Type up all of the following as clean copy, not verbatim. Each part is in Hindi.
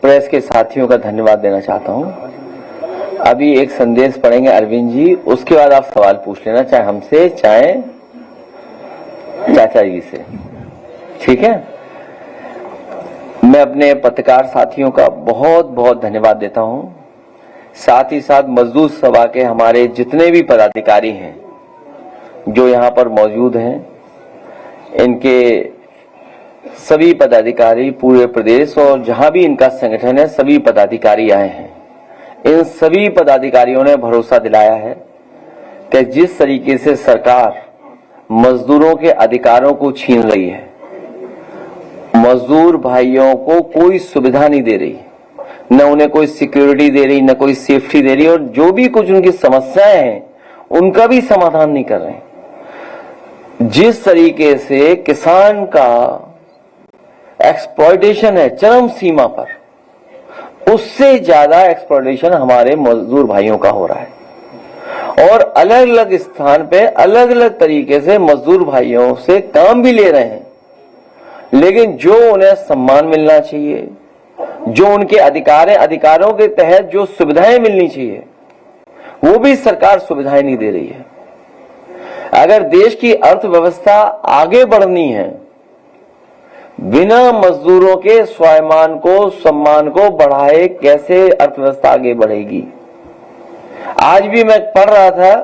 प्रेस के साथियों का धन्यवाद देना चाहता हूं। अभी एक संदेश पढ़ेंगे अरविंद जी, उसके बाद आप सवाल पूछ लेना, चाहे हमसे चाहे चाचा जी से, ठीक है। मैं अपने पत्रकार साथियों का बहुत बहुत धन्यवाद देता हूं, साथ ही साथ मजदूर सभा के हमारे जितने भी पदाधिकारी हैं जो यहां पर मौजूद हैं, इनके सभी पदाधिकारी पूरे प्रदेश और जहां भी इनका संगठन है सभी पदाधिकारी आए हैं। इन सभी पदाधिकारियों ने भरोसा दिलाया है कि जिस तरीके से सरकार मजदूरों के अधिकारों को छीन रही है, मजदूर भाइयों को कोई सुविधा नहीं दे रही, न उन्हें कोई सिक्योरिटी दे रही, न कोई सेफ्टी दे रही, और जो भी कुछ उनकी समस्याएं हैं उनका भी समाधान नहीं कर रहे। जिस तरीके से किसान का एक्सप्लॉयटेशन है चरम सीमा पर, उससे ज्यादा एक्सप्लॉयटेशन हमारे मजदूर भाइयों का हो रहा है, और अलग अलग स्थान पे अलग अलग तरीके से मजदूर भाइयों से काम भी ले रहे हैं, लेकिन जो उन्हें सम्मान मिलना चाहिए, जो उनके अधिकारों के तहत जो सुविधाएं मिलनी चाहिए, वो भी सरकार सुविधाएं नहीं दे रही है। अगर देश की अर्थव्यवस्था आगे बढ़नी है, बिना मजदूरों के स्वाभिमान को, सम्मान को बढ़ाए कैसे अर्थव्यवस्था आगे बढ़ेगी। आज भी मैं पढ़ रहा था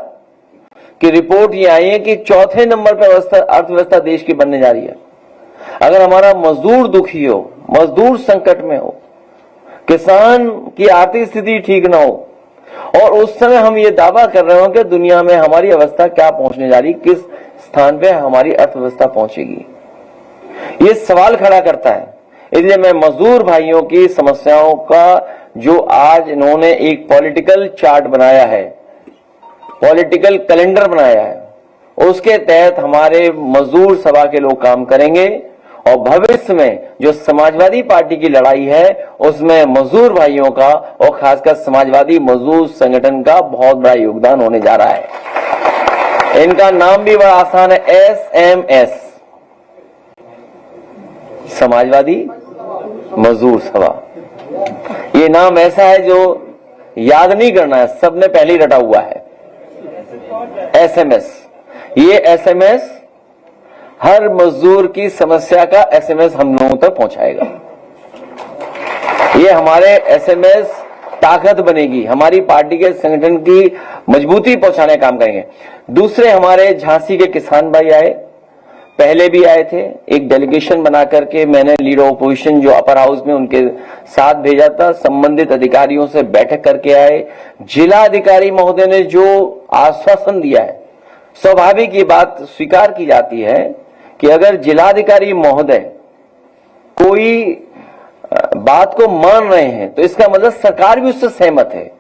कि रिपोर्ट ये आई है कि चौथे नंबर पर अर्थव्यवस्था देश की बनने जा रही है। अगर हमारा मजदूर दुखी हो, मजदूर संकट में हो, किसान की आर्थिक स्थिति ठीक ना हो, और उस समय हम ये दावा कर रहे हो कि दुनिया में हमारी अवस्था क्या पहुंचने जा रही, किस स्थान पे हमारी अर्थव्यवस्था पहुंचेगी, ये सवाल खड़ा करता है। इसलिए मैं मजदूर भाइयों की समस्याओं का जो आज इन्होंने एक पॉलिटिकल चार्ट बनाया है, पॉलिटिकल कैलेंडर बनाया है, उसके तहत हमारे मजदूर सभा के लोग काम करेंगे, और भविष्य में जो समाजवादी पार्टी की लड़ाई है उसमें मजदूर भाइयों का और खासकर समाजवादी मजदूर संगठन का बहुत बड़ा योगदान होने जा रहा है। इनका नाम भी बड़ा आसान है, SMS, समाजवादी मजदूर सभा। ये नाम ऐसा है जो याद नहीं करना है, सबने पहले ही रटा हुआ है, SMS। ये SMS हर मजदूर की समस्या का SMS हम लोगों तक पहुंचाएगा। ये हमारे SMS ताकत बनेगी, हमारी पार्टी के संगठन की मजबूती पहुंचाने का काम करेंगे। दूसरे हमारे झांसी के किसान भाई आए, पहले भी आए थे, एक डेलीगेशन बना करके मैंने लीडर ऑपोजिशन जो अपर हाउस में उनके साथ भेजा था, संबंधित अधिकारियों से बैठक करके आए। जिला अधिकारी महोदय ने जो आश्वासन दिया है, स्वाभाविक ये बात स्वीकार की जाती है कि अगर जिलाधिकारी महोदय कोई बात को मान रहे हैं तो इसका मतलब सरकार भी उससे सहमत है।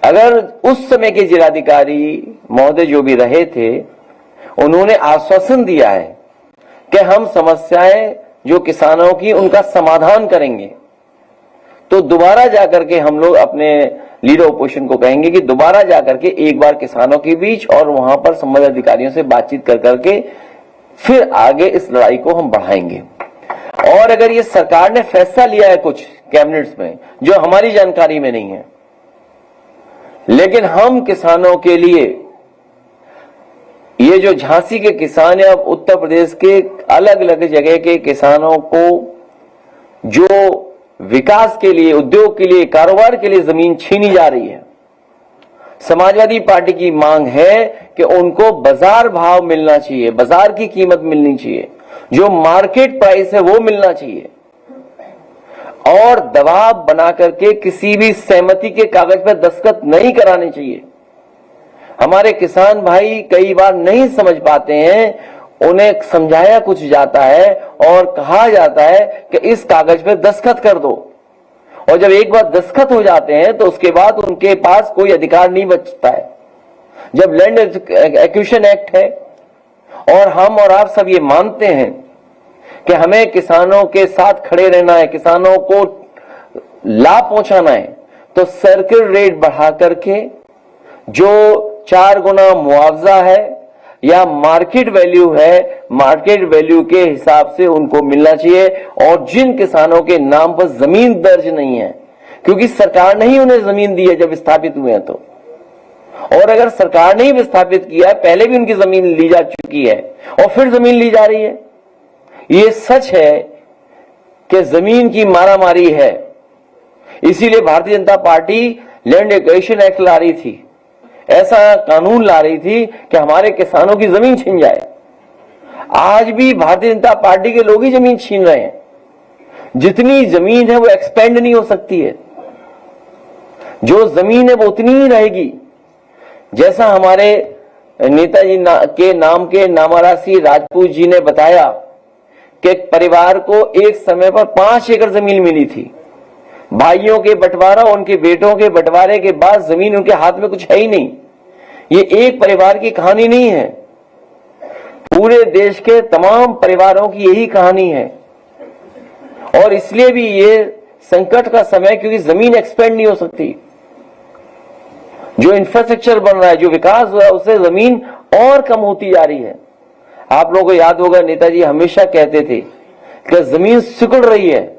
अगर उस समय के जिलाधिकारी महोदय जो भी रहे थे, उन्होंने आश्वासन दिया है कि हम समस्याएं जो किसानों की उनका समाधान करेंगे, तो दोबारा जाकर के हम लोग अपने लीडर ऑपोजिशन को कहेंगे कि दोबारा जाकर के एक बार किसानों के बीच और वहां पर संबंधित अधिकारियों से बातचीत कर करके फिर आगे इस लड़ाई को हम बढ़ाएंगे। और अगर ये सरकार ने फैसला लिया है कुछ कैबिनेट्स में जो हमारी जानकारी में नहीं है, लेकिन हम किसानों के लिए, ये जो झांसी के किसान या उत्तर प्रदेश के अलग अलग जगह के किसानों को जो विकास के लिए, उद्योग के लिए, कारोबार के लिए जमीन छीनी जा रही है, समाजवादी पार्टी की मांग है कि उनको बाजार भाव मिलना चाहिए, बाजार की कीमत मिलनी चाहिए, जो मार्केट प्राइस है वो मिलना चाहिए, और दबाव बना करके किसी भी सहमति के कागज पर दस्तखत नहीं कराने चाहिए। हमारे किसान भाई कई बार नहीं समझ पाते हैं, उन्हें समझाया कुछ जाता है और कहा जाता है कि इस कागज पे दस्तखत कर दो, और जब एक बार दस्तखत हो जाते हैं तो उसके बाद उनके पास कोई अधिकार नहीं बचता है। जब लैंड एक्विजिशन एक्ट है और हम और आप सब ये मानते हैं कि हमें किसानों के साथ खड़े रहना है, किसानों को लाभ पहुंचाना है, तो सर्किल रेट बढ़ा करके जो 4 गुना मुआवजा है या मार्केट वैल्यू है, मार्केट वैल्यू के हिसाब से उनको मिलना चाहिए। और जिन किसानों के नाम पर जमीन दर्ज नहीं है, क्योंकि सरकार ने ही उन्हें जमीन दी है जब स्थापित हुए हैं तो, और अगर सरकार ने ही विस्थापित किया है, पहले भी उनकी जमीन ली जा चुकी है और फिर जमीन ली जा रही है। ये सच है कि जमीन की मारामारी है। इसीलिए Bharatiya Janata party land acquisition act ला रही थी, ऐसा कानून ला रही थी कि हमारे किसानों की जमीन छीन जाए। आज भी भारतीय जनता पार्टी के लोग ही जमीन छीन रहे हैं। जितनी जमीन है वो एक्सपेंड नहीं हो सकती है, जो जमीन है वो उतनी ही रहेगी। जैसा हमारे नेताजी के नाम के नामारासी राजपूत जी ने बताया कि एक परिवार को एक समय पर 5 एकड़ जमीन मिली थी। भाइयों के बंटवारा, उनके बेटों के बंटवारे के बाद जमीन उनके हाथ में कुछ है ही नहीं। ये एक परिवार की कहानी नहीं है, पूरे देश के तमाम परिवारों की यही कहानी है। और इसलिए भी ये संकट का समय, क्योंकि जमीन एक्सपेंड नहीं हो सकती। जो इंफ्रास्ट्रक्चर बन रहा है, जो विकास हो रहा है, उससे जमीन और कम होती जा रही है। आप लोगों को याद होगा, नेताजी हमेशा कहते थे कि जमीन सिकुड़ रही है,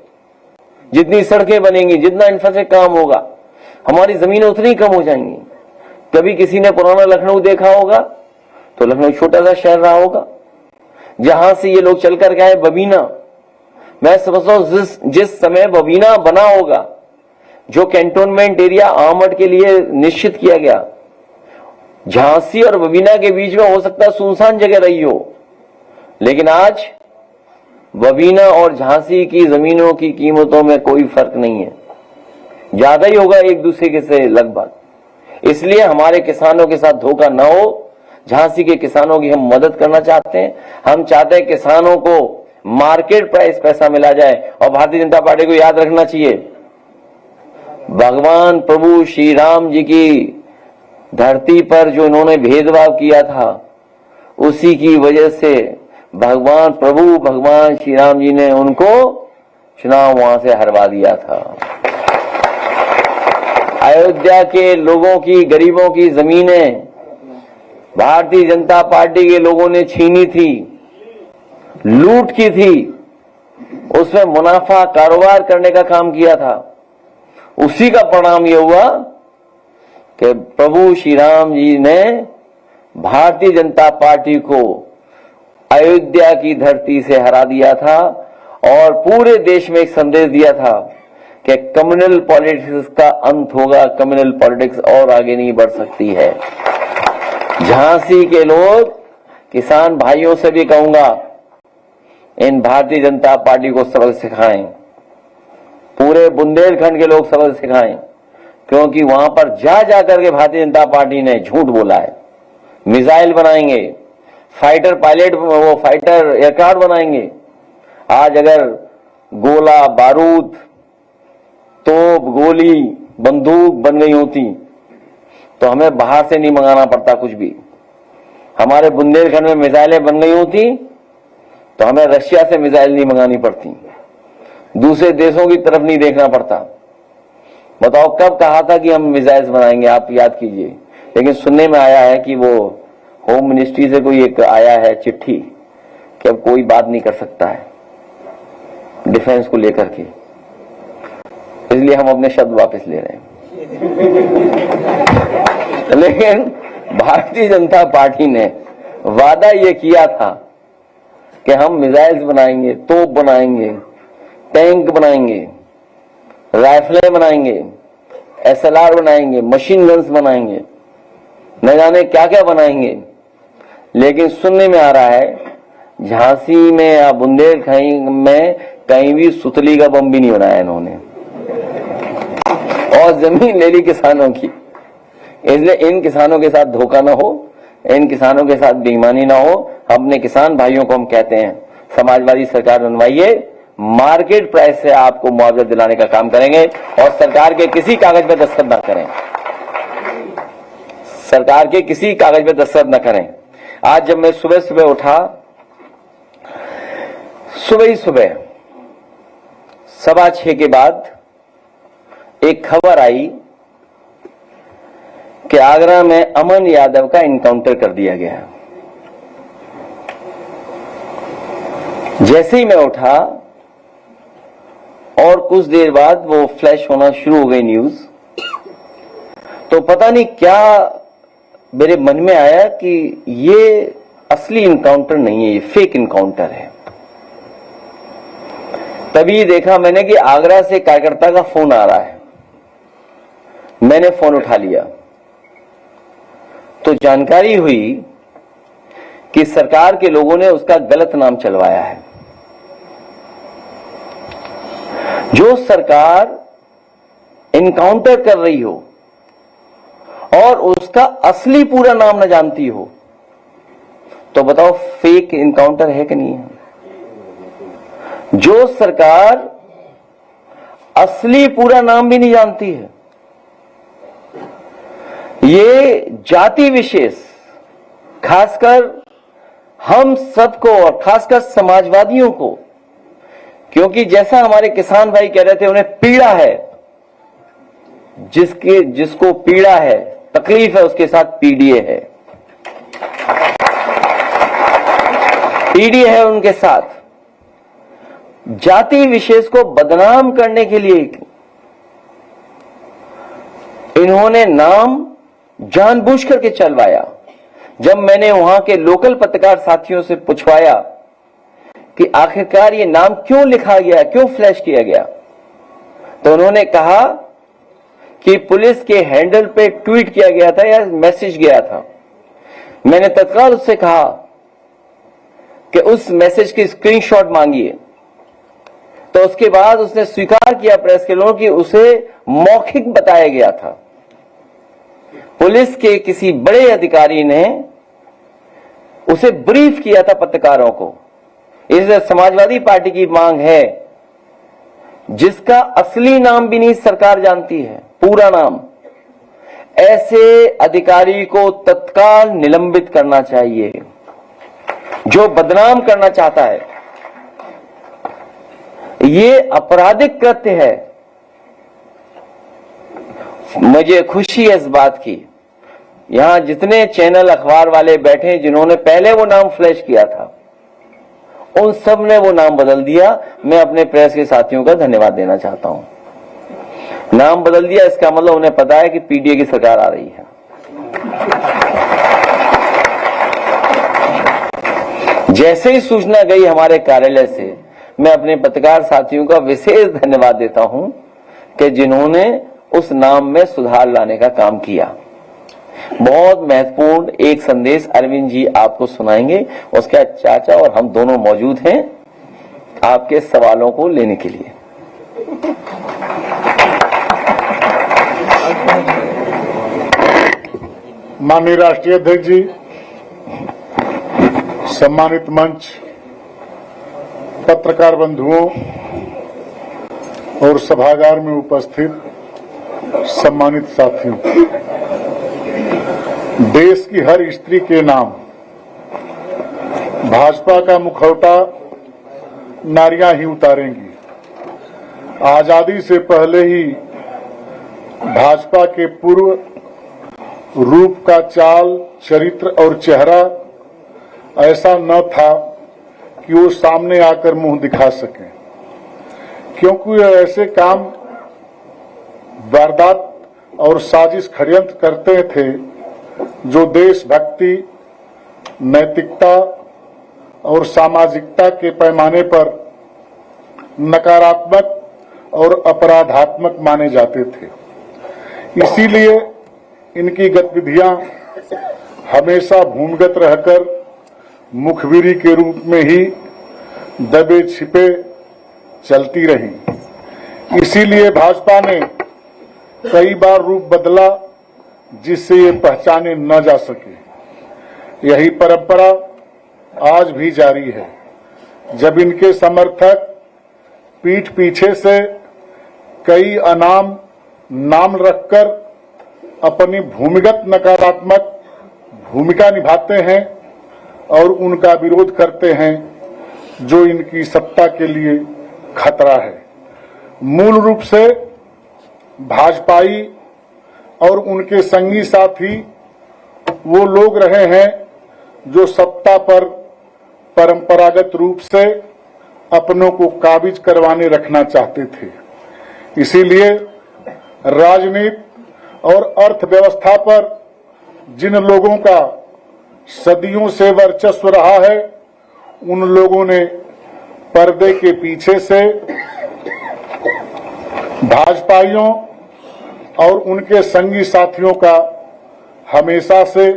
जितनी सड़कें बनेंगी, जितना इंफ्रास्ट्रक्चर काम होगा, हमारी जमीनें उतनी कम हो जाएंगी। कभी किसी ने पुराना लखनऊ देखा होगा तो लखनऊ छोटा सा शहर रहा होगा, जहां से ये लोग चलकर गए बबीना। मैं समझता हूं जिस समय बबीना बना होगा, जो कैंटोनमेंट एरिया आमड के लिए निश्चित किया गया, झांसी और बबीना के बीच में हो सकता है सुनसान जगह रही हो, लेकिन आज बबीना और झांसी की जमीनों की कीमतों में कोई फर्क नहीं है, ज्यादा ही होगा एक दूसरे के से लगभग। इसलिए हमारे किसानों के साथ धोखा ना हो। झांसी के किसानों की हम मदद करना चाहते हैं। हम चाहते हैं किसानों को मार्केट प्राइस पैसा मिला जाए। और भारतीय जनता पार्टी को याद रखना चाहिए, भगवान प्रभु श्री राम जी की धरती पर जो इन्होंने भेदभाव किया था, उसी की वजह से भगवान श्री राम जी ने उनको चुनाव वहां से हरवा दिया था। अयोध्या के लोगों की, गरीबों की जमीनें भारतीय जनता पार्टी के लोगों ने छीनी थी, लूट की थी, उसमें मुनाफा कारोबार करने का काम किया था। उसी का परिणाम यह हुआ कि प्रभु श्री राम जी ने भारतीय जनता पार्टी को अयोध्या की धरती से हरा दिया था और पूरे देश में एक संदेश दिया था कि कम्युनल पॉलिटिक्स का अंत होगा, कम्युनल पॉलिटिक्स और आगे नहीं बढ़ सकती है। झांसी के लोग, किसान भाइयों से भी कहूंगा, इन भारतीय जनता पार्टी को सबक सिखाएं, पूरे बुंदेलखंड के लोग सबक सिखाएं, क्योंकि वहां पर जा करके भारतीय जनता पार्टी ने झूठ बोला है। मिसाइल बनाएंगे, फाइटर पायलट, वो फाइटर एयरक्राफ्ट बनाएंगे। आज अगर गोला बारूद, तोप, गोली, बंदूक बन गई होती तो हमें बाहर से नहीं मंगाना पड़ता कुछ भी। हमारे बुंदेलखंड में मिसाइलें बन गई होती तो हमें रशिया से मिसाइल नहीं मंगानी पड़ती, दूसरे देशों की तरफ नहीं देखना पड़ता। बताओ कब कहा था कि हम मिसाइल्स बनाएंगे, आप याद कीजिए। लेकिन सुनने में आया है कि वो होम मिनिस्ट्री से कोई एक आया है चिट्ठी कि अब कोई बात नहीं कर सकता है डिफेंस को लेकर के, इसलिए हम अपने शब्द वापस ले रहे हैं। लेकिन भारतीय जनता पार्टी ने वादा ये किया था कि हम मिसाइल्स बनाएंगे, तोप बनाएंगे, टैंक बनाएंगे, राइफलें बनाएंगे, SLR बनाएंगे, मशीन गन्स बनाएंगे, न जाने क्या क्या बनाएंगे। लेकिन सुनने में आ रहा है झांसी में या बुंदेलखंड में कहीं भी सुतली का बम भी नहीं बनाया इन्होंने, और जमीन ले ली किसानों की। इसलिए इन किसानों के साथ धोखा ना हो, इन किसानों के साथ बेईमानी ना हो। अपने किसान भाइयों को हम कहते हैं, समाजवादी सरकार बनवाइए, मार्केट प्राइस से आपको मुआवजा दिलाने का काम करेंगे और सरकार के किसी कागज पे दस्तखत ना करें, सरकार के किसी कागज पे दस्तखत न करें। आज जब मैं सुबह सुबह उठा, सुबह ही सुबह 6:15 के बाद एक खबर आई कि आगरा में अमन यादव का इनकाउंटर कर दिया गया। जैसे ही मैं उठा और कुछ देर बाद वो फ्लैश होना शुरू हो गई न्यूज, तो पता नहीं क्या मेरे मन में आया कि ये असली इनकाउंटर नहीं है, ये फेक इनकाउंटर है। तभी देखा मैंने कि आगरा से कार्यकर्ता का फोन आ रहा है। मैंने फोन उठा लिया तो जानकारी हुई कि सरकार के लोगों ने उसका गलत नाम चलवाया है। जो सरकार इनकाउंटर कर रही हो और उसका असली पूरा नाम न जानती हो, तो बताओ फेक इनकाउंटर है कि नहीं है? जो सरकार असली पूरा नाम भी नहीं जानती है, ये जाति विशेष, खासकर हम सबको और खासकर समाजवादियों को, क्योंकि जैसा हमारे किसान भाई कह रहे थे, उन्हें पीड़ा है, जिसको पीड़ा है, तकलीफ है, उसके साथ पीडीए है, पीडीए है उनके साथ। जाति विशेष को बदनाम करने के लिए इन्होंने नाम जानबूझ करके चलवाया। जब मैंने वहां के लोकल पत्रकार साथियों से पूछवाया कि आखिरकार ये नाम क्यों लिखा गया, क्यों फ्लैश किया गया, तो उन्होंने कहा कि पुलिस के हैंडल पे ट्वीट किया गया था या मैसेज गया था। मैंने तत्काल उससे कहा कि उस मैसेज की स्क्रीनशॉट मांगिए, तो उसके बाद उसने स्वीकार किया प्रेस के लोगों कि उसे मौखिक बताया गया था। पुलिस के किसी बड़े अधिकारी ने उसे ब्रीफ किया था पत्रकारों को। इसलिए समाजवादी पार्टी की मांग है, जिसका असली नाम भी नहीं सरकार जानती है, पूरा नाम, ऐसे अधिकारी को तत्काल निलंबित करना चाहिए जो बदनाम करना चाहता है। ये आपराधिक कृत्य है। मुझे खुशी है इस बात की, यहां जितने चैनल अखबार वाले बैठे हैं जिन्होंने पहले वो नाम फ्लैश किया था, उन सब ने वो नाम बदल दिया। मैं अपने प्रेस के साथियों का धन्यवाद देना चाहता हूं। नाम बदल दिया, इसका मतलब उन्हें पता है कि पीडीए की सरकार आ रही है। जैसे ही सूचना गई हमारे कार्यालय से, मैं अपने पत्रकार साथियों का विशेष धन्यवाद देता हूं कि जिन्होंने उस नाम में सुधार लाने का काम किया। बहुत महत्वपूर्ण एक संदेश अरविंद जी आपको सुनाएंगे। उसका चाचा और हम दोनों मौजूद हैं आपके सवालों को लेने के लिए। माननीय राष्ट्रीय अध्यक्ष जी, सम्मानित मंच, पत्रकार बंधुओं और सभागार में उपस्थित सम्मानित साथियों, देश की हर स्त्री के नाम भाजपा का मुखौटा नारियां ही उतारेंगी। आजादी से पहले ही भाजपा के पूर्व रूप का चाल, चरित्र और चेहरा ऐसा न था कि वो सामने आकर मुंह दिखा सके, क्योंकि ऐसे काम वारदात और साजिश षड्यंत्र करते थे जो देशभक्ति, नैतिकता और सामाजिकता के पैमाने पर नकारात्मक और अपराधात्मक माने जाते थे। इसीलिए इनकी गतिविधियां हमेशा भूमिगत रहकर मुखबिरी के रूप में ही दबे छिपे चलती रही। इसीलिए भाजपा ने कई बार रूप बदला जिससे ये पहचाने न जा सके। यही परंपरा आज भी जारी है। जब इनके समर्थक पीठ पीछे से कई अनाम नाम रखकर अपनी भूमिगत नकारात्मक भूमिका निभाते हैं और उनका विरोध करते हैं, जो इनकी सत्ता के लिए खतरा है। मूल रूप से भाजपाई और उनके संगी साथी वो लोग रहे हैं जो सत्ता पर परंपरागत रूप से अपनों को काबिज करवाने रखना चाहते थे। इसीलिए राजनीति और अर्थव्यवस्था पर जिन लोगों का सदियों से वर्चस्व रहा है, उन लोगों ने पर्दे के पीछे से भाजपाइयों और उनके संगी साथियों का हमेशा से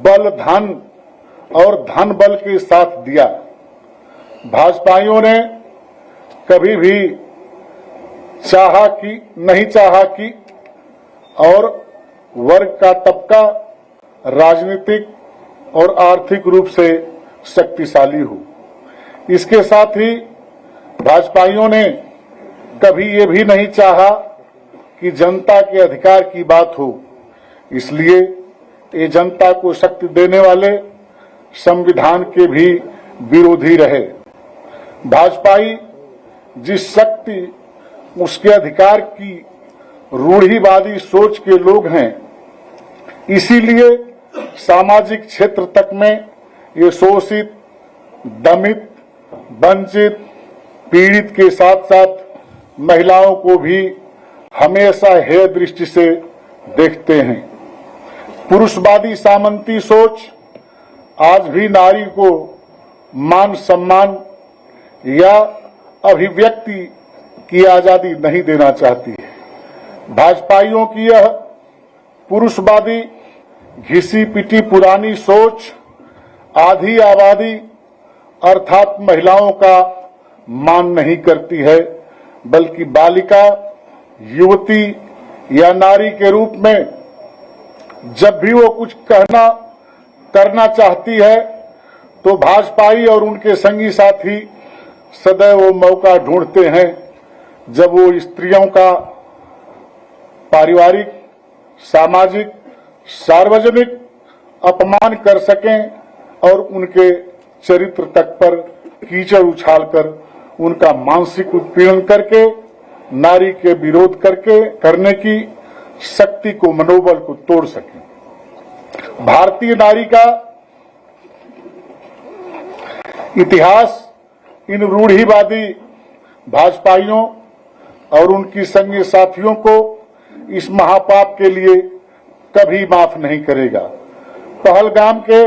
बल धन और धन बल के साथ दिया। भाजपाइयों ने कभी भी नहीं चाहा कि और वर्ग का तबका राजनीतिक और आर्थिक रूप से शक्तिशाली हो। इसके साथ ही भाजपाइयों ने कभी ये भी नहीं चाहा कि जनता के अधिकार की बात हो। इसलिए ये जनता को शक्ति देने वाले संविधान के भी विरोधी रहे। भाजपाई जिस शक्ति उसके अधिकार की रूढ़िवादी सोच के लोग हैं, इसीलिए सामाजिक क्षेत्र तक में ये शोषित, दमित, वंचित, पीड़ित के साथ साथ महिलाओं को भी हमेशा हेय दृष्टि से देखते हैं। पुरुषवादी सामंती सोच आज भी नारी को मान सम्मान या अभिव्यक्ति की आजादी नहीं देना चाहती है। भाजपाइयों की यह पुरुषवादी घिसी पिटी पुरानी सोच आधी आबादी अर्थात महिलाओं का मान नहीं करती है, बल्कि बालिका, युवती या नारी के रूप में जब भी वो कुछ करना चाहती है, तो भाजपाई और उनके संगी साथी सदैव वो मौका ढूंढते हैं जब वो स्त्रियों का पारिवारिक, सामाजिक, सार्वजनिक अपमान कर सकें और उनके चरित्र तक पर कीचड़ उछालकर उनका मानसिक उत्पीड़न करके नारी के विरोध करने की शक्ति को, मनोबल को तोड़ सके। भारतीय नारी का इतिहास इन रूढ़िवादी भाजपाइयों और उनकी संगी साथियों को इस महापाप के लिए कभी माफ नहीं करेगा। पहलगाम के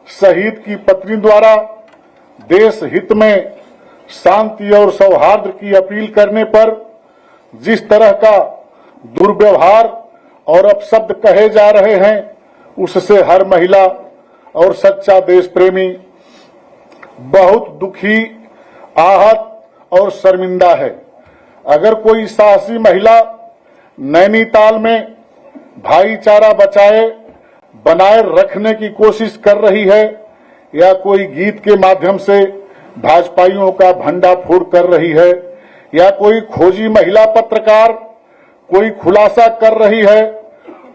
शहीद की पत्नी द्वारा देश हित में शांति और सौहार्द की अपील करने पर जिस तरह का दुर्व्यवहार और अपशब्द कहे जा रहे हैं, उससे हर महिला और सच्चा देश प्रेमी बहुत दुखी, आहत और शर्मिंदा है। अगर कोई साहसी महिला नैनीताल में भाईचारा बनाए रखने की कोशिश कर रही है या कोई गीत के माध्यम से भाजपाइयों का भंडाफोड़ कर रही है या कोई खोजी महिला पत्रकार कोई खुलासा कर रही है,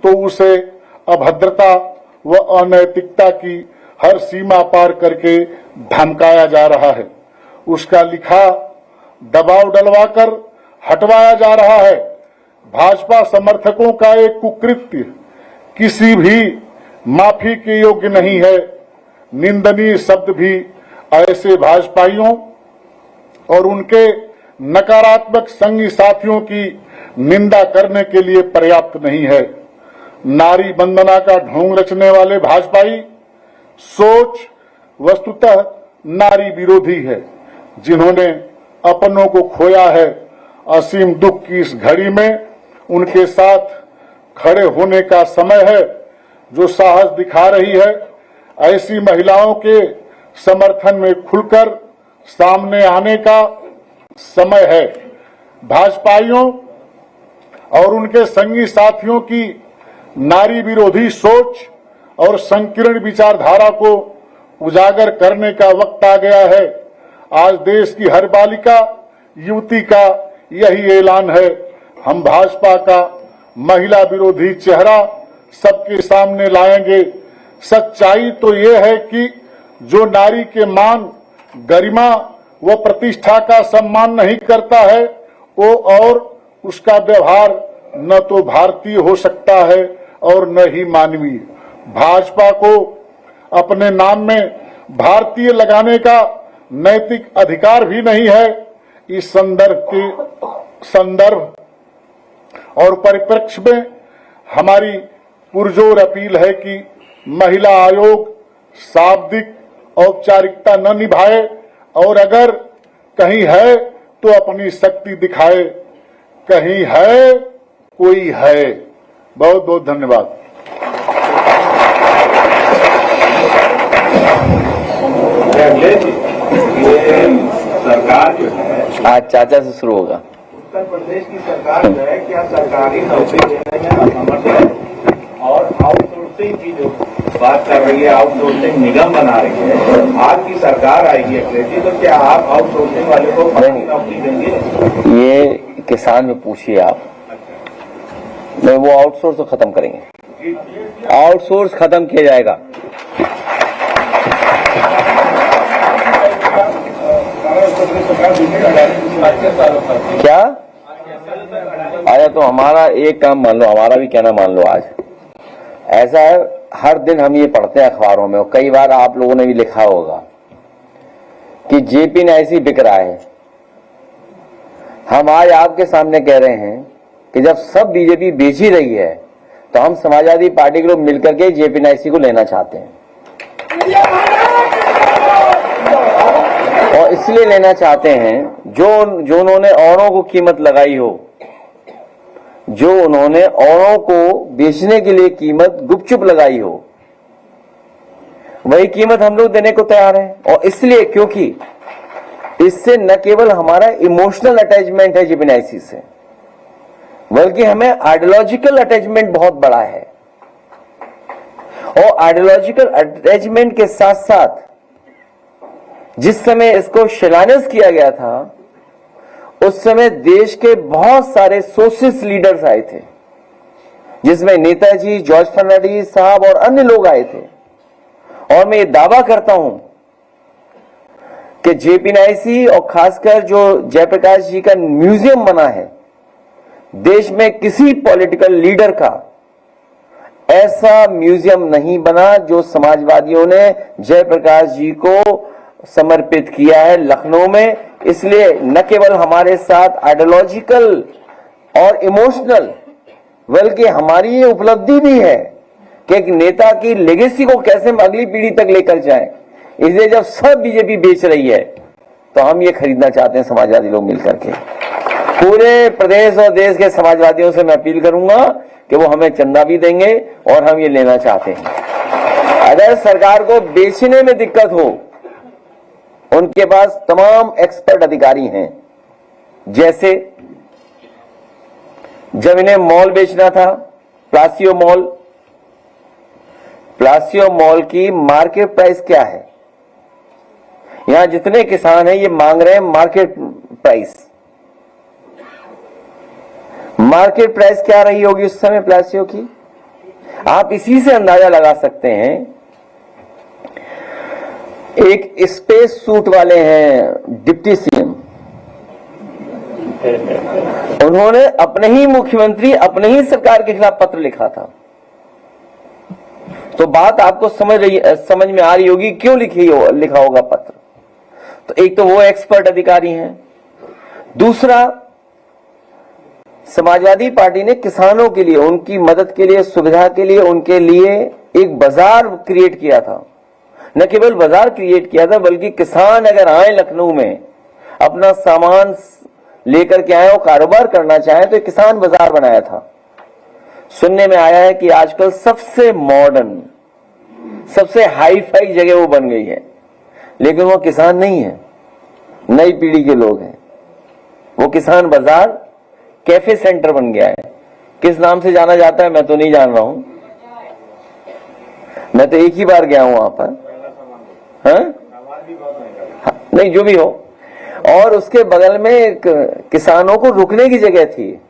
तो उसे अभद्रता व अनैतिकता की हर सीमा पार करके धमकाया जा रहा है। उसका लिखा दबाव डलवाकर हटवाया जा रहा है। भाजपा समर्थकों का एक कुकृत्य किसी भी माफी के योग्य नहीं है। निंदनीय शब्द भी ऐसे भाजपाइयों और उनके नकारात्मक संगी साथियों की निंदा करने के लिए पर्याप्त नहीं है। नारी वंदना का ढोंग रचने वाले भाजपाई सोच वस्तुतः नारी विरोधी है। जिन्होंने अपनों को खोया है, असीम दुख की इस घड़ी में उनके साथ खड़े होने का समय है। जो साहस दिखा रही है, ऐसी महिलाओं के समर्थन में खुलकर सामने आने का समय है। भाजपाइयों और उनके संगी साथियों की नारी विरोधी सोच और संकीर्ण विचारधारा को उजागर करने का वक्त आ गया है। आज देश की हर बालिका, युवती का यही ऐलान है। हम भाजपा का महिला विरोधी चेहरा सबके सामने लाएंगे। सच्चाई तो ये है कि जो नारी के मान, गरिमा व प्रतिष्ठा का सम्मान नहीं करता है, वो और उसका व्यवहार न तो भारतीय हो सकता है और न ही मानवीय। भाजपा को अपने नाम में भारतीय लगाने का नैतिक अधिकार भी नहीं है। इस संदर्भ और परिप्रेक्ष्य में हमारी पुरजोर अपील है कि महिला आयोग शाब्दिक औपचारिकता न निभाए और अगर कहीं है तो अपनी शक्ति दिखाए। कहीं है, कोई है। बहुत बहुत धन्यवाद। ये सरकार जो है, आज चाचा से शुरू होगा। उत्तर प्रदेश की सरकार जो है, क्या सरकारी नौकरी देने में असमर्थ है और आउटसोर्सिंग की जो बात कर रही है, आउटसोर्सिंग निगम बना रही है। आपकी सरकार आएगी अखिलेश, तो क्या आप आउटसोर्सिंग वाले को नौकरी देंगे? ये किसान में पूछिए आप। नहीं, वो आउटसोर्स तो खत्म करेंगे। आउटसोर्स खत्म किया जाएगा। क्या आया तो हमारा एक काम मान लो, हमारा भी कहना मान लो। आज ऐसा है, हर दिन हम ये पढ़ते हैं अखबारों में और कई बार आप लोगों ने भी लिखा होगा कि जेपी नायसी बिक रहा है। हम आज आपके सामने कह रहे हैं कि जब सब बीजेपी बेच ही रही है तो हम समाजवादी पार्टी के लोग मिलकर के जेपी नायसी को लेना चाहते हैं। और इसलिए लेना चाहते हैं जो उन्होंने औरों को कीमत लगाई हो, जो उन्होंने औरों को बेचने के लिए कीमत गुपचुप लगाई हो, वही कीमत हम लोग देने को तैयार हैं। और इसलिए क्योंकि इससे न केवल हमारा इमोशनल अटैचमेंट है जेपी नायसी से, बल्कि हमें आइडियोलॉजिकल अटैचमेंट बहुत बड़ा है। और आइडियोलॉजिकल अटैचमेंट के साथ साथ जिस समय इसको शिलान्यास किया गया था, उस समय देश के बहुत सारे सोशलिस्ट लीडर्स आए थे, जिसमें नेताजी, जॉर्ज फर्नांडिस साहब और अन्य लोग आए थे। और मैं ये दावा करता हूं कि जेपी नायसी और खासकर जो जयप्रकाश जी का म्यूजियम बना है, देश में किसी पॉलिटिकल लीडर का ऐसा म्यूजियम नहीं बना जो समाजवादियों ने जयप्रकाश जी को समर्पित किया है लखनऊ में। इसलिए न केवल हमारे साथ आइडियोलॉजिकल और इमोशनल, बल्कि हमारी ये उपलब्धि भी है कि एक नेता की लेगेसी को कैसे हम अगली पीढ़ी तक लेकर जाएं। इसलिए जब सब बीजेपी बेच रही है तो हम ये खरीदना चाहते हैं समाजवादी लोग मिलकर के। पूरे प्रदेश और देश के समाजवादियों से मैं अपील करूंगा कि वो हमें चंदा भी देंगे और हम ये लेना चाहते हैं। अगर सरकार को बेचने में दिक्कत हो, उनके पास तमाम एक्सपर्ट अधिकारी हैं। जैसे जब इन्हें मॉल बेचना था, प्लासियो मॉल की मार्केट प्राइस क्या है? यहां जितने किसान हैं ये मांग रहे हैं मार्केट प्राइस क्या रही होगी उस समय प्लासियो की? आप इसी से अंदाजा लगा सकते हैं। एक स्पेस सूट वाले हैं डिप्टी सीएम, उन्होंने अपने ही मुख्यमंत्री, अपने ही सरकार के खिलाफ पत्र लिखा था। तो बात आपको समझ में आ रही होगी क्यों लिखा होगा पत्र। तो एक तो वो एक्सपर्ट अधिकारी हैं। दूसरा, समाजवादी पार्टी ने किसानों के लिए, उनकी मदद के लिए, सुविधा के लिए, उनके लिए एक बाजार क्रिएट किया था। न केवल बाजार क्रिएट किया था, बल्कि किसान अगर आए लखनऊ में अपना सामान लेकर के आए और कारोबार करना चाहे तो किसान बाजार बनाया था। सुनने में आया है कि आजकल सबसे मॉडर्न, सबसे हाई फाई जगह वो बन गई है, लेकिन वो किसान नहीं है, नई पीढ़ी के लोग हैं। वो किसान बाजार कैफे सेंटर बन गया है। किस नाम से जाना जाता है मैं तो नहीं जान रहा हूं, मैं तो एक ही बार गया हूं वहां पर। हाँ? नहीं, जो भी हो। और उसके बगल में एक किसानों को रुकने की जगह थी,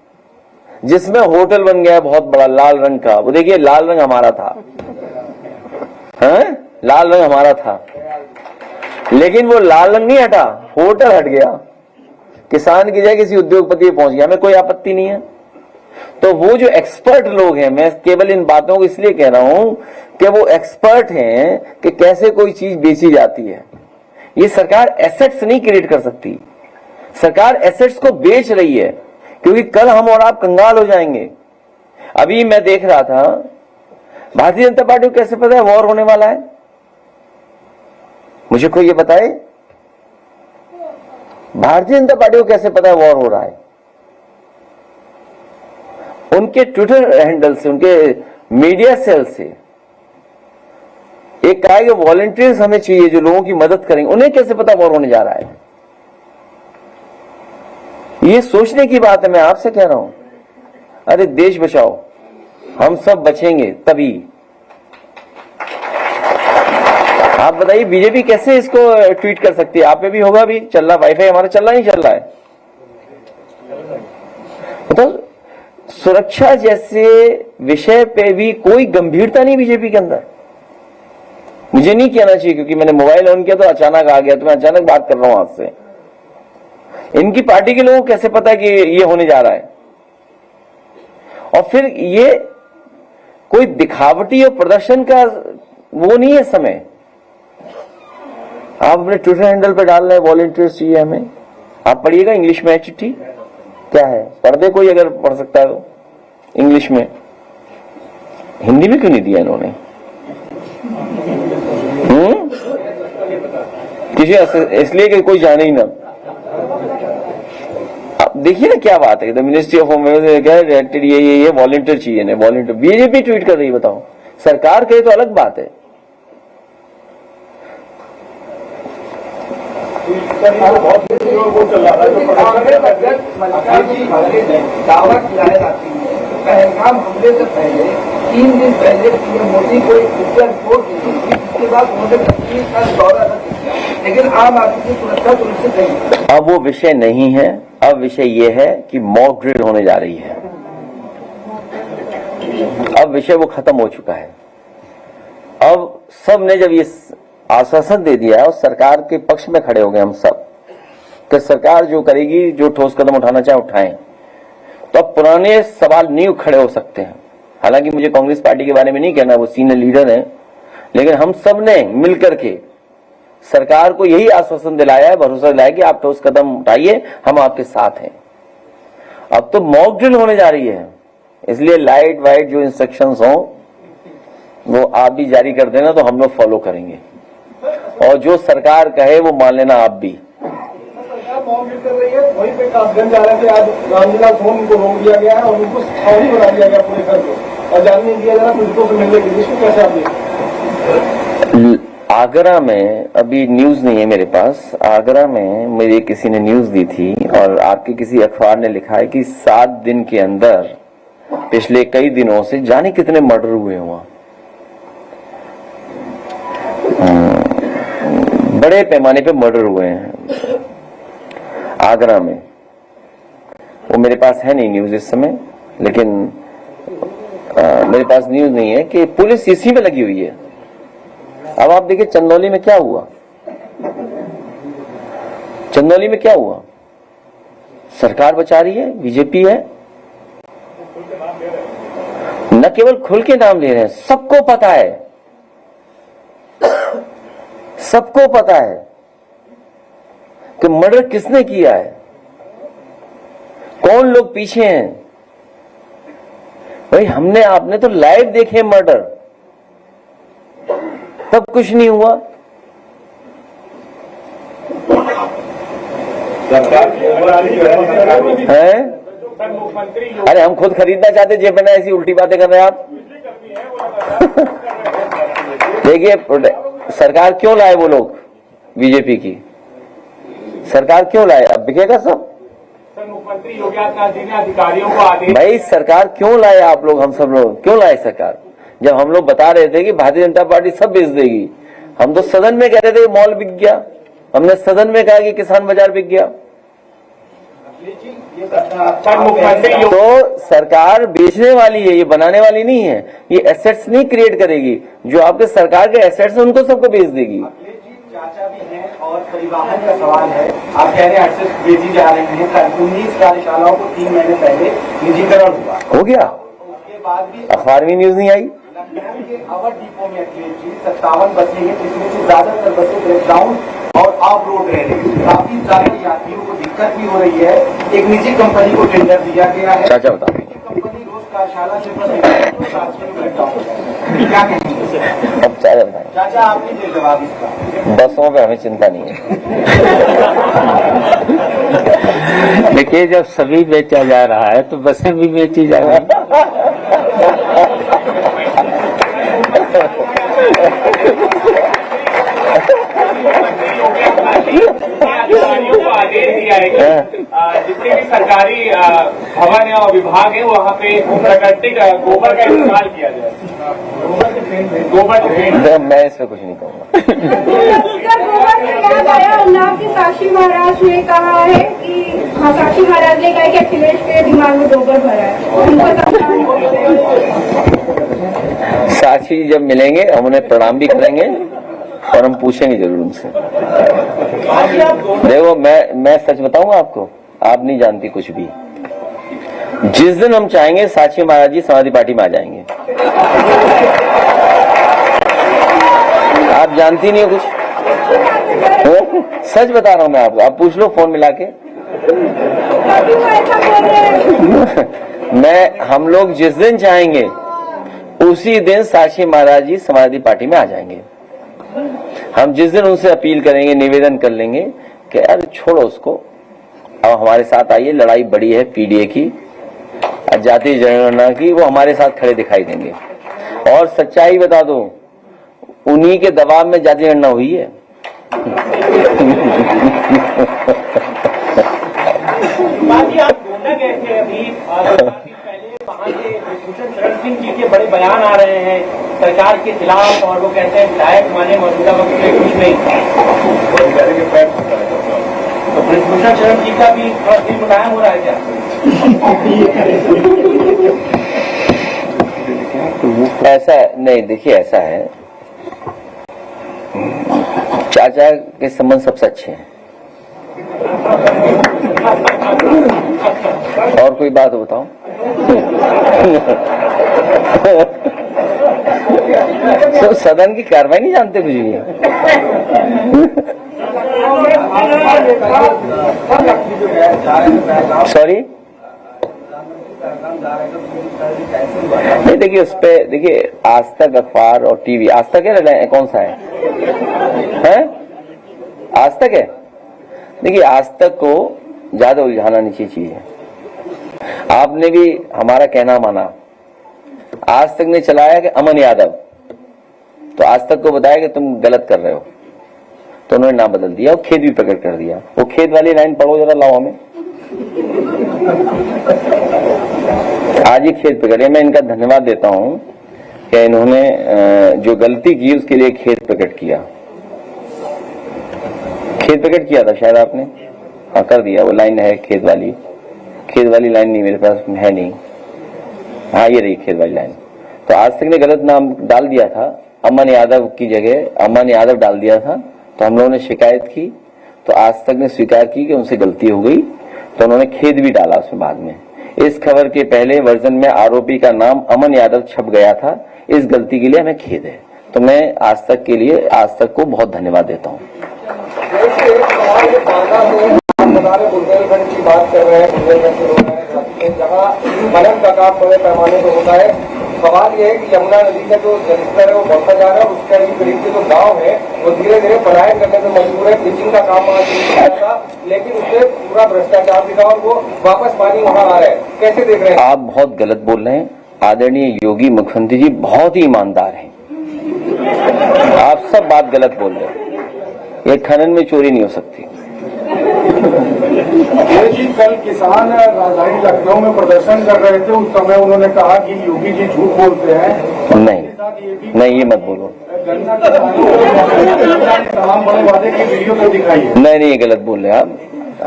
जिसमें होटल बन गया बहुत बड़ा लाल रंग का। वो देखिए, लाल रंग हमारा था। हाँ? लाल रंग हमारा था, लेकिन वो लाल रंग नहीं हटा, होटल हट गया। किसान की जगह किसी उद्योगपति पहुंच गया। हमें कोई आपत्ति नहीं है। तो वो जो एक्सपर्ट लोग हैं, मैं केवल इन बातों को इसलिए कह रहा हूं कि वो एक्सपर्ट हैं कि कैसे कोई चीज बेची जाती है। ये सरकार एसेट्स नहीं क्रिएट कर सकती। सरकार एसेट्स को बेच रही है, क्योंकि कल हम और आप कंगाल हो जाएंगे। अभी मैं देख रहा था, भारतीय जनता पार्टी को कैसे पता है वॉर होने वाला है? मुझे कोई ये बताए, भारतीय जनता पार्टी को कैसे पता है वॉर हो रहा है? उनके ट्विटर हैंडल से, उनके मीडिया सेल से एक कहा कि वॉलंटियर्स हमें चाहिए जो लोगों की मदद करेंगे। उन्हें कैसे पता वॉर होने जा रहा है? ये सोचने की बात है। मैं आपसे कह रहा हूं, अरे देश बचाओ, हम सब बचेंगे तभी। आप बताइए बीजेपी कैसे इसको ट्वीट कर सकती है? आप पे भी होगा, भी चल रहा, वाईफाई हमारा चल रहा, नहीं चल रहा है? मतलब सुरक्षा जैसे विषय पे भी कोई गंभीरता नहीं बीजेपी के अंदर। मुझे नहीं कहना चाहिए, क्योंकि मैंने मोबाइल ऑन किया तो अचानक आ गया, तो मैं अचानक बात कर रहा हूं आपसे। इनकी पार्टी के लोगों को कैसे पता कि ये होने जा रहा है? और फिर ये कोई दिखावटी और प्रदर्शन का वो नहीं है समय। आप अपने ट्विटर हैंडल पे डाल रहे हैं वॉलंटियर्स चाहिए हमें। आप पढ़िएगा इंग्लिश में चिट्ठी क्या है, पढ़ दे कोई अगर पढ़ सकता है तो इंग्लिश में। हिंदी में क्यों नहीं दिया इन्होंने? किसी इसलिए कि कोई जाने ही ना। आप देखिए ना क्या बात है, the ministry of home affairs ये वॉलंटियर चाहिए ना, वॉलंटियर बीजेपी ट्वीट कर रही है। बताओ, सरकार कहे तो अलग बात है। पहलगाम हमले से पहले 3 दिन पहले पीएम मोदी को एक रिपोर्ट दी थी, जिसके बाद उन्होंने कश्मीर का दौरा कर दिया, लेकिन आम आदमी की सुरक्षा सुनिश्चित नहीं। अब वो विषय नहीं है, अब विषय ये है कि मॉक ड्रिल होने जा रही है। अब विषय वो खत्म हो चुका है। अब सब ने जब ये आश्वासन दे दिया और सरकार के पक्ष में खड़े हो गए हम सब, कि सरकार जो करेगी, जो ठोस कदम उठाना चाहे उठाएं, तो अब पुराने सवाल नहीं खड़े हो सकते हैं। हालांकि मुझे कांग्रेस पार्टी के बारे में नहीं कहना, वो सीनियर लीडर है, लेकिन हम सब ने मिलकर के सरकार को यही आश्वासन दिलाया है, भरोसा दिलाया कि आप ठोस कदम उठाइए, हम आपके साथ हैं। अब तो मॉक ड्रिल होने जा रही है, इसलिए लाइट वाइट जो इंस्ट्रक्शंस हो वो आप भी जारी कर देना, तो हम लोग फॉलो करेंगे, और जो सरकार कहे वो मान लेना आप भी। कर रही है, वहीं पे कासगंज जा रहे थे, आज रामलीला सोन को रोक दिया गया है और उनको छावनी बना दिया गया पूरे घर को, और जानने दिया जा रहा पुलिसों से मिलने के लिए। इसको कैसे आप देखते? आगरा में अभी न्यूज नहीं है मेरे पास। आगरा में मेरे किसी ने न्यूज दी थी, और आपके किसी अखबार ने लिखा है कि 7 दिन के अंदर पिछले कई दिनों से जाने कितने मर्डर हुए वहां। बड़े पैमाने पे मर्डर हुए हैं आगरा में। वो मेरे पास है नहीं न्यूज इस समय, लेकिन मेरे पास न्यूज नहीं है कि पुलिस इसी में लगी हुई है। अब आप देखिए चंदौली में क्या हुआ, चंदौली में क्या हुआ। सरकार बचा रही है, बीजेपी है, न केवल खुल के नाम ले रहे हैं, सबको पता है, सबको पता है कि मर्डर किसने किया है, कौन लोग पीछे हैं। भाई हमने आपने तो लाइव देखे मर्डर, तब कुछ नहीं हुआ। है? अरे हम खुद खरीदना चाहते, जेब में ऐसी उल्टी बातें कर रहे हैं आप। देखिए सरकार क्यों लाए वो लोग, बीजेपी की सरकार क्यों लाए? अब बिकेगा सब। मुख्यमंत्री योगी आदित्यनाथ जी ने अधिकारियों को आदेश, भाई सरकार क्यों लाए आप लोग, हम सब लोग क्यों लाए सरकार? जब हम लोग बता रहे थे कि भारतीय जनता पार्टी सब बेच देगी, हम तो सदन में कह रहे थे मॉल बिक गया, हमने सदन में कहा कि किसान बाजार बिक गया। तो सरकार बेचने वाली है, ये बनाने वाली नहीं है। ये एसेट्स नहीं क्रिएट करेगी, जो आपके सरकार के एसेट्स हैं उनको सबको बेच देगी। चाचा भी हैं और परिवहन का सवाल है। आप कह रहे हैं एक्सेस भेजी जा रही है, 19 कार्यशालाओं को 3 महीने पहले निजीकरण हुआ, हो गया, उसके बाद भी अखबार में न्यूज नहीं आई। लखनऊ के अवध डिपो में 57 बसें हैं, जिसमें से ज्यादातर बसें ब्रेकडाउन और ऑफ रोड रहने काफी सारे यात्रियों को दिक्कत भी हो रही है। एक निजी कंपनी को टेंडर दिया गया है। चाचा बता कंपनी रोज कार्यशाला से क्या कहेंगे? अब चाचा बताएं। चाचा आप नहीं दे जवाब इसका। बसों पे हमें चिंता नहीं है। देखिए जब सभी बेचा जा रहा है तो बसें भी बेची जाएंगी। अधिकारियों को आदेश दिया है कि जितने भी सरकारी भवन या विभाग है वहाँ पे प्राकृतिक गोबर का इस्तेमाल किया जाए। गोबर के पेड़ मैं इस पे कुछ नहीं कहूँगा। उन्नाव की साक्षी महाराज ने कहा है कि साक्षी महाराज ने कहा कि अखिलेश के दिमाग में गोबर भरा है। साक्षी जब मिलेंगे हम उन्हें प्रणाम भी करेंगे और हम पूछेंगे जरूर उनसे। देखो मैं सच बताऊंगा आपको, आप नहीं जानती कुछ भी। जिस दिन हम चाहेंगे साक्षी महाराज जी समाजवादी पार्टी में आ जाएंगे। आप जानती नहीं हो कुछ। सच बता रहा हूं मैं आपको, आप पूछ लो फोन मिला के। हम लोग जिस दिन चाहेंगे उसी दिन साक्षी महाराज जी समाजवादी पार्टी में आ जाएंगे। हम जिस दिन उनसे अपील करेंगे, निवेदन कर लेंगे कि यार छोड़ो उसको, अब हमारे साथ आइए, लड़ाई बड़ी है पीडीए की, जातीय जनगणना की, वो हमारे साथ खड़े दिखाई देंगे। और सच्चाई बता दो, उन्हीं के दबाव में जातीय गणना हुई है। आप गोंडा गए थे अभी पहले, वहाँ से भूषण शरण सिंह जी के बड़े बयान आ रहे हैं सरकार के खिलाफ, और वो कहते हैं विधायक माने मौजूदा वक्त में कुछ नहीं। तो भूषण शरण जी का भी दिल मुलायम हो रहा है क्या? ऐसा नहीं, देखिए ऐसा है, चाचा के संबंध सबसे अच्छे हैं। और कोई बात बताओ। तो सदन की कार्रवाई नहीं जानते कुछ भी। सॉरी नहीं, देखिए उस पे देखिए आज तक अखबार और टीवी, आज तक है, कौन सा है? आज तक है। देखिए आज तक को ज्यादा उलझाना नहीं चाहिए चीज है। आपने भी हमारा कहना माना, आज तक ने चलाया कि अमन यादव, तो आज तक को बताया कि तुम गलत कर रहे हो, तो उन्होंने नाम बदल दिया और खेद भी प्रकट कर दिया। वो खेद वाली लाइन पढ़ो जरा, लाओ हमें। आज ही खेद प्रकट है। मैं इनका धन्यवाद देता हूं कि इन्होंने जो गलती की उसके लिए खेद प्रकट किया। खेद प्रकट किया था शायद आपने, हाँ कर दिया। वो लाइन है खेद वाली लाइन नहीं मेरे पास है, नहीं। हाँ ये रही खेद वाली लाइन। तो आज तक ने गलत नाम डाल दिया था, अमन यादव की जगह अमन यादव डाल दिया था। तो हम लोगों ने शिकायत की, तो आज तक ने स्वीकार की कि उनसे गलती हो गई, तो उन्होंने खेद भी डाला उसमें बाद में। इस खबर के पहले वर्जन में आरोपी का नाम अमन यादव छप गया था। इस गलती के लिए हमें खेद है। तो मैं आज तक के लिए आज तक को बहुत धन्यवाद देता हूँ। बुंदेलखंड की बात कर रहे हैं, बुंदेलखंड जहाँ खनन का काम बड़े पैमाने पर होता है। सवाल यह है कि यमुना नदी का जो जलस्तर है वो बढ़ता जा रहा है, उसके करीब के जो गांव है वो धीरे धीरे पलायन करने में मजबूर है। ब्लीचिंग का काम वहाँ शुरू किया था, लेकिन उससे पूरा भ्रष्टाचार दिखा और वो वापस पानी वहाँ आ रहा है। कैसे देख रहे हैं आप? बहुत गलत बोल रहे हैं। आदरणीय योगी मुख्यमंत्री जी बहुत ही ईमानदार हैं। आप सब बात गलत बोल रहे हैं। ये खनन में चोरी नहीं हो सकती। जी कल किसान राजधानी लखनऊ में प्रदर्शन कर रहे थे, उस समय उन्होंने कहा कि योगी जी झूठ बोलते हैं। नहीं ये मत बोलो। तमाम बड़े वादे की वीडियो तो दिखाई है। नहीं ये गलत बोल रहे हैं आप।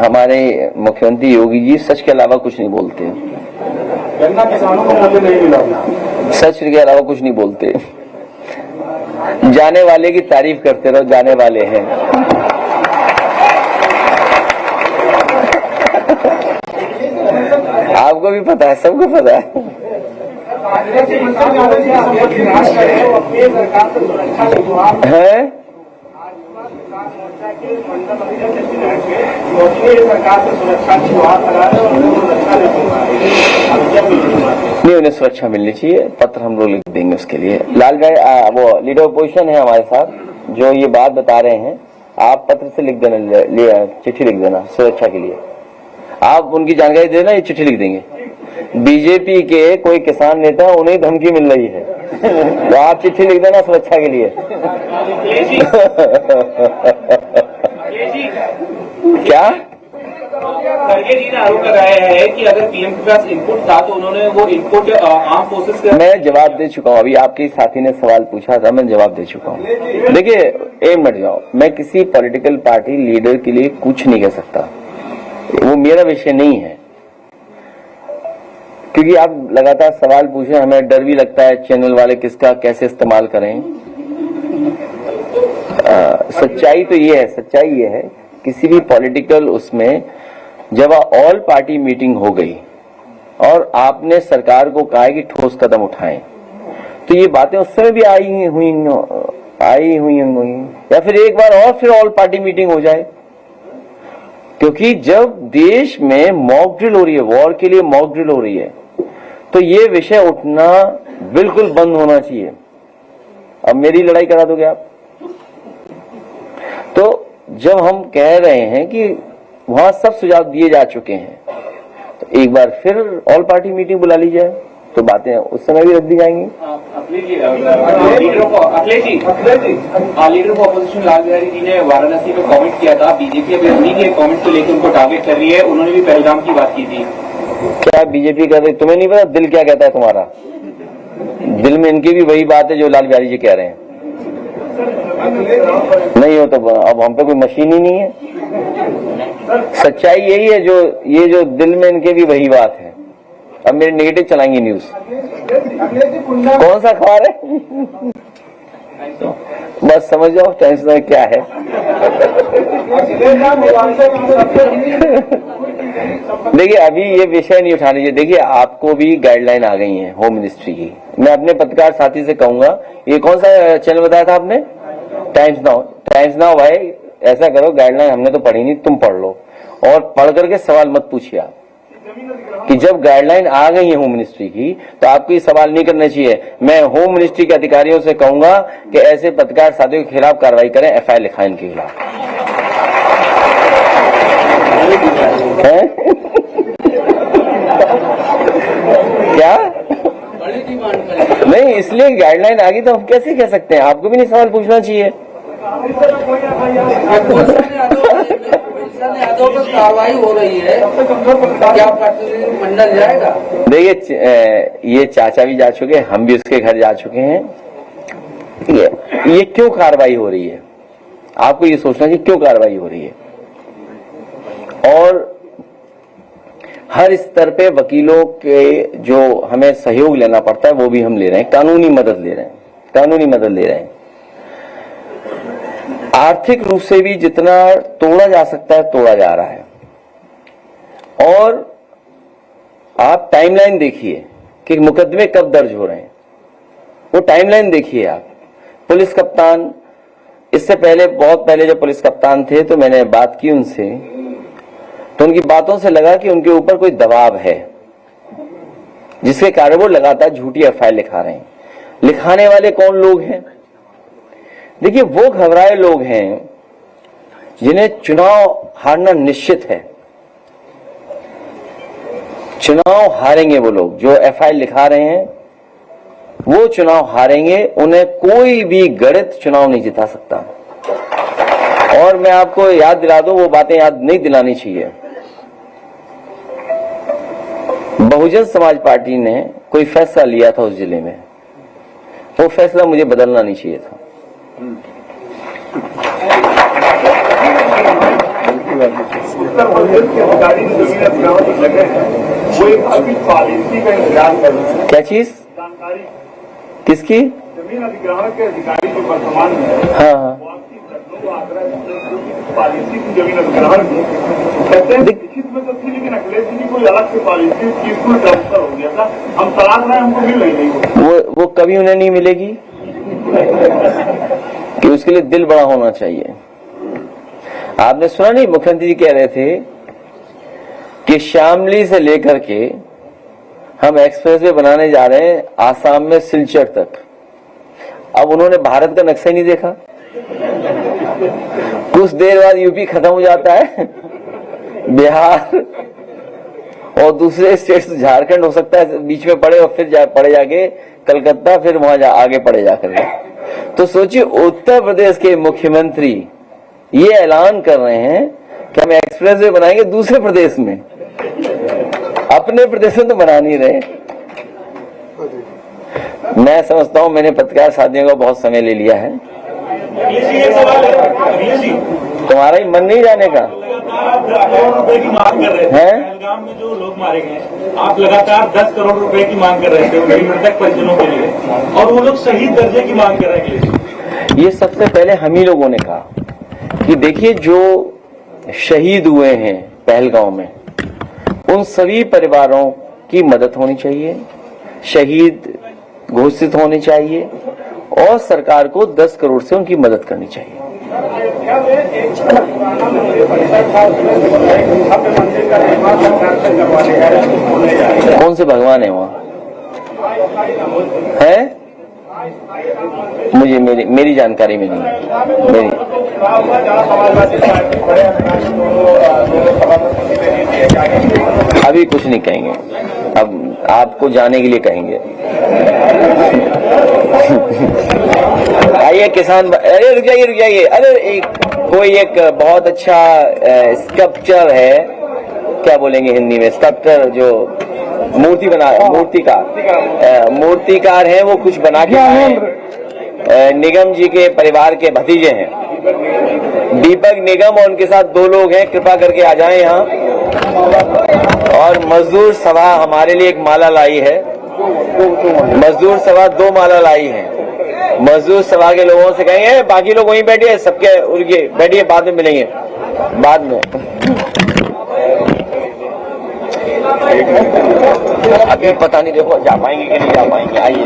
हमारे मुख्यमंत्री योगी जी सच के अलावा कुछ नहीं बोलते। गन्ना किसानों को मुझे नहीं मिला, सच के अलावा कुछ नहीं बोलते। जाने वाले की तारीफ करते रहो, जाने वाले हैं। आपको भी पता है, सबको पता है। सरकार से सुरक्षा की गुहार लगा रहे और सुरक्षा नहीं, उन्हें सुरक्षा मिलनी चाहिए। पत्र हम लोग लिख देंगे उसके लिए। लाल भाई वो लीडर अपोजिशन है हमारे साथ, जो ये बात बता रहे हैं, आप पत्र से लिख देना, चिट्ठी लिख देना सुरक्षा के लिए। आप उनकी जानकारी देना, ये चिट्ठी लिख देंगे। बीजेपी के कोई किसान नेता, उन्हें धमकी मिल रही है तो आप चिट्ठी लिख देना सुरक्षा के लिए। क्या खड़गे जी ने आरोप लगाया है कि अगर पीएम के पास इनपुट था तो उन्होंने वो इनपुट आर्म फोर्सेस का। मैं जवाब दे चुका हूँ। अभी आपके साथी ने सवाल पूछा था, मैं जवाब दे चुका हूँ। देखिए, एक मिनट जाओ, मैं किसी पॉलिटिकल पार्टी लीडर के लिए कुछ नहीं कह सकता, वो मेरा विषय नहीं है। क्योंकि आप लगातार सवाल पूछे, हमें डर भी लगता है चैनल वाले किसका कैसे इस्तेमाल करें। सच्चाई तो ये है, सच्चाई ये है, किसी भी पॉलिटिकल उसमें जब ऑल पार्टी मीटिंग हो गई और आपने सरकार को कहा कि ठोस कदम उठाएं, तो ये बातें उस समय भी आई हुई या फिर एक बार और फिर ऑल पार्टी मीटिंग हो जाए। क्योंकि जब देश में मॉक ड्रिल हो रही है, वॉर के लिए मॉक ड्रिल हो रही है, तो ये विषय उठना बिल्कुल बंद होना चाहिए। अब मेरी लड़ाई करा दोगे आप? तो जब हम कह रहे हैं कि वहां सब सुझाव दिए जा चुके हैं, तो एक बार फिर ऑल पार्टी मीटिंग बुला ली जाए, तो बातें उस समय भी रख दी जाएंगी। Leader of opposition Lal Bihari ji ने वाराणसी में कमेंट किया था, बीजेपी अभी उन्हीं के कमेंट को लेकर उनको टारगेट कर रही है। उन्होंने भी पहलगाम की बात की थी। क्या बीजेपी कर रही? तुम्हें नहीं पता दिल क्या कहता है तुम्हारा? दिल में इनकी भी वही बात है जो लाल बिहारी जी कह रहे हैं। नहीं हो तो अब हम पे कोई मशीन ही नहीं है। सच्चाई यही है, जो ये जो दिल में इनके भी वही बात है। अब मेरे नेगेटिव चलाएंगे न्यूज। कौन सा अखबार है? बस समझ जाओ टाइम्स में क्या है। देखिए, अभी ये विषय नहीं उठाने चाहिए। देखिए, आपको भी गाइडलाइन आ गई है होम मिनिस्ट्री की। मैं अपने पत्रकार साथी से कहूंगा, ये कौन सा चैनल बताया था आपने? Times now. टाइम्स नाउ भाई, ऐसा करो, गाइडलाइन हमने तो पढ़ी नहीं, तुम पढ़ लो और पढ़ करके सवाल मत पूछिए आप कि जब गाइडलाइन आ गई है होम मिनिस्ट्री की तो आपको ये सवाल नहीं करना चाहिए। मैं होम मिनिस्ट्री के अधिकारियों से कहूंगा कि ऐसे पत्रकार साथियों के खिलाफ कार्रवाई करें, एफआईआर लिखाएं इनके खिलाफ। क्या नहीं, इसलिए गाइडलाइन आ गई तो हम कैसे कह सकते हैं? आपको भी नहीं सवाल पूछना चाहिए। कार्रवाई हो रही है, क्या मंडल जाएगा? देखिए, ये चाचा भी जा चुके हैं, हम भी उसके घर जा चुके हैं। ठीक है, ये क्यों कार्रवाई हो रही है? आपको ये सोचना चाहिए क्यों कार्रवाई हो रही है। और हर स्तर पे वकीलों के जो हमें सहयोग लेना पड़ता है वो भी हम ले रहे हैं, कानूनी मदद ले रहे हैं, कानूनी मदद ले रहे हैं। आर्थिक रूप से भी जितना तोड़ा जा सकता है तोड़ा जा रहा है। और आप टाइमलाइन देखिए कि मुकदमे कब दर्ज हो रहे हैं, वो टाइमलाइन देखिए आप। पुलिस कप्तान, इससे पहले बहुत पहले जब पुलिस कप्तान थे तो मैंने बात की उनसे, तो उनकी बातों से लगा कि उनके ऊपर कोई दबाव है जिसके कारण वो लगातार झूठी एफआईआर लिखा रहे हैं। लिखाने वाले कौन लोग हैं? देखिए, वो घबराए लोग हैं जिन्हें चुनाव हारना निश्चित है। चुनाव हारेंगे वो लोग जो एफआईआर लिखा रहे हैं, वो चुनाव हारेंगे। उन्हें कोई भी गणित चुनाव नहीं जिता सकता। और मैं आपको याद दिला दूं, वो बातें याद नहीं दिलानी चाहिए। बहुजन समाज पार्टी ने कोई फैसला लिया था उस जिले में, वो फैसला मुझे बदलना नहीं चाहिए था। उत्तर प्रदेश के अधिकारी जो जमीन अधिग्रहण लगे हैं वो एक अभी पॉलिसी का इंतजार कर रहे हैं। क्या चीज? जानकारी किसकी? जमीन अधिग्रहण के अधिकारी जो वर्तमान में है, हाँ, वो आपकी घटनाओं को आग्रह पॉलिसी की जमीन अधिग्रहण की कहते हैं लिखित में तो थी, लेकिन अखिलेश जी की कोई अलग से पॉलिसी पीसफुल ट्रांसफर हो गया था। हम तलाश रहे हैं, हमको मिल रही नहीं। वो कभी उन्हें नहीं मिलेगी कि उसके लिए दिल बड़ा होना चाहिए। आपने सुना नहीं, मुख्यमंत्री जी कह रहे थे कि शामली से लेकर के हम एक्सप्रेसवे बनाने जा रहे हैं आसाम में सिलचर तक। अब उन्होंने भारत का नक्शा ही नहीं देखा। कुछ देर बाद यूपी खत्म हो जाता है, बिहार और दूसरे स्टेट्स, झारखंड हो सकता है बीच में पड़े, और फिर पड़े जाके कलकत्ता, फिर वहां आगे पड़े जाकर। तो सोचिए, उत्तर प्रदेश के मुख्यमंत्री ये ऐलान कर रहे हैं कि हम एक्सप्रेसवे बनाएंगे दूसरे प्रदेश में, अपने प्रदेश में तो बना नहीं रहे। मैं समझता हूं मैंने पत्रकार साथियों का बहुत समय ले लिया है। तुम्हारा ही मन नहीं जाने का आप 10 करोड़ रुपए की मांग कर रहे थे पहलगाम में, जो लोग मारे गए, आप लगातार 10 करोड़ रुपए की मांग कर रहे थे उनके मृतक परिजनों के लिए, और वो लोग शहीद दर्जे की मांग कर रहे हैं। ये सबसे पहले हम ही लोगों ने कहा कि देखिए, जो शहीद हुए हैं पहलगाम में, उन सभी परिवारों की मदद होनी चाहिए, शहीद घोषित होने चाहिए, और सरकार को 10 करोड़ से उनकी मदद करनी चाहिए। कौन से भगवान है वहाँ है? मुझे मेरी जानकारी में नहीं है। अभी कुछ नहीं कहेंगे, अब आपको जाने के लिए कहेंगे। आइए किसान, अरे रुक जाइए। अरे कोई एक बहुत अच्छा स्कल्पचर है, क्या बोलेंगे हिंदी में, स्कल्पचर जो मूर्तिकार है, वो कुछ बना के आए। निगम जी के परिवार के भतीजे हैं, दीपक निगम, और उनके साथ 2 लोग हैं। कृपा करके आ जाएं यहाँ। और मजदूर सभा हमारे लिए एक माला लाई है, मजदूर सभा 2 माला लाई है। मजदूर सभा के लोगों से कहेंगे बाकी लोग वहीं बैठिए, सबके उनके बैठिए, बाद में मिलेंगे, बाद में। अभी पता नहीं, देखो जा पाएंगे कि नहीं जा पाएंगे। आइए,